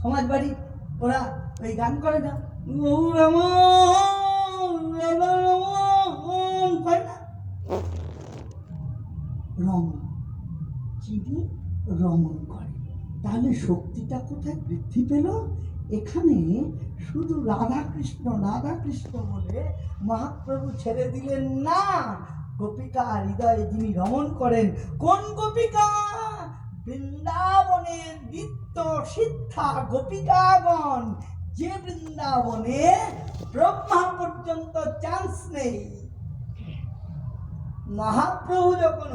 সমাজ বাড়ি ওরা ওই গান করে না, করে না, রমন, চিনি রমন করে। তাহলে শক্তিটা কোথায় বৃদ্ধি পেল? এখানে শুধু রাধা কৃষ্ণ বলে মহাপ্রভু ছেড়ে দিলেন না। গোপিকা হৃদয়ে যিনি রমণ করেন, কোন গোপিকা? বৃন্দাবনের নিত্য সিদ্ধা গোপিকাগণ, যে বৃন্দাবনে ব্রহ্মা পর্যন্ত চান্স নেই। মহাপ্রভু যখন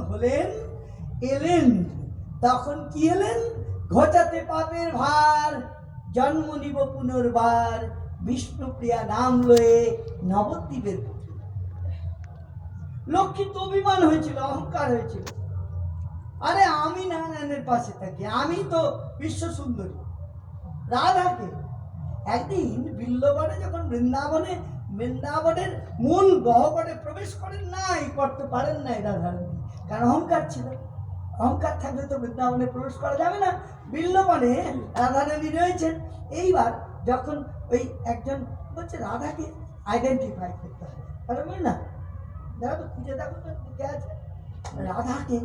এলেন তখন কি এলেন? ঘটাতে পাপের ভার, জন্ম নিব পুনর্বার, বিষ্ণুপ্রিয়া নাম লয়ে নবদ্বীপের পুত্র। লক্ষ্মী তো অভিমান হয়েছিল, অহংকার হয়েছিল, আরে আমি নারায়ণের পাশে থাকি, আমি তো বিশ্ব সুন্দরী। রাধাকে একদিন বিল্লবনে যখন বৃন্দাবনের মূল গহ্বরে প্রবেশ করেন নাই, করতে পারেন নাই রাধারানী, কারণ অহংকার ছিল। অহংকার থাকলে তো বৃন্দাবনে প্রবেশ করা যাবে না। বিল্লবনে রাধারানী রয়েছেন। এইবার যখন ওই একজন বলছে রাধাকে আইডেন্টিফাই করতে হবে, তাহলে বলি না, দেখো তো খুঁজে দেখো তো কে আছে। রাধাকে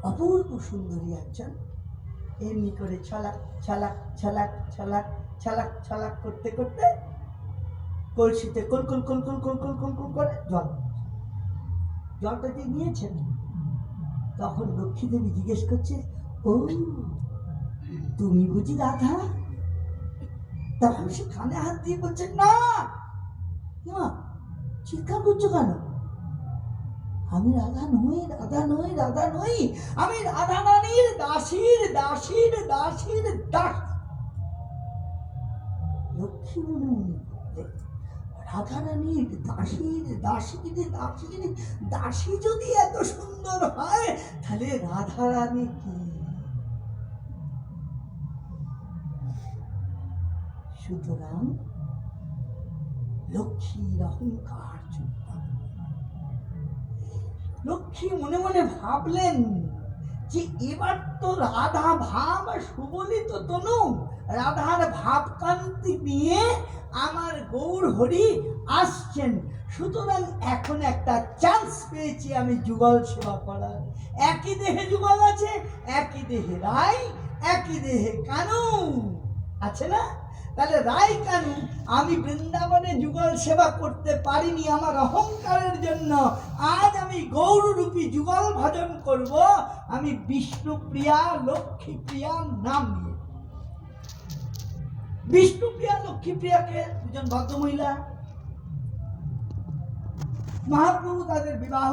অপূর্ব সুন্দরী একজন এমনি করে ছলাক ছলাক ছলাক ছলাক ছলাক ছলাক করতে করতে কলসিতে কুলকুল কুলকুল কুলকুল কুলকুল করে জলটা দিয়ে নিয়েছেন। তখন লক্ষ্মী দেবী জিজ্ঞেস করছে, ও তুমি বুঝি রাধা? তখন সে কানে হাত দিয়ে বলছে, না। চিৎকার করছো কেন? আমি রাধা নই, রাধা নই, রাধা নই, আমি রাধা রানীর দাসীর দাসীর দাসীর দাস। লক্ষ্মী মনে মনে রাধা রানীর দাসীর দাসীর দাসীর দাসী যদি এত সুন্দর হয়, তাহলে রাধা রানী কি? সুতরাং লক্ষ্মীর অহংকার চুপ। লক্ষ্মী মনে মনে ভাবলেন যে এবার তো রাধা ভাব সুবলিত তনু, রাধার ভাবকান্তি নিয়ে আমার গৌর হরি আসছেন, সুতরাং এখন একটা চান্স পেয়েছি আমি যুগল সেবা করার। একই দেহে যুগল আছে, একই দেহে রাই, একই দেহে কানু আছে না? তাহলে রাই কানু আমি বৃন্দাবনে যুগল সেবা করতে পারিনি আমার অহংকারের জন্য। আজ আমি গৌররূপী যুগল ভজন করব, আমি বিষ্ণুপ্রিয়া লক্ষ্মীপ্রিয়ার নাম নিয়ে। বিষ্ণুপ্রিয়া লক্ষ্মীপ্রিয়াকে দুজন ভদ্রমহিলা, মহাপ্রভু তাদের বিবাহ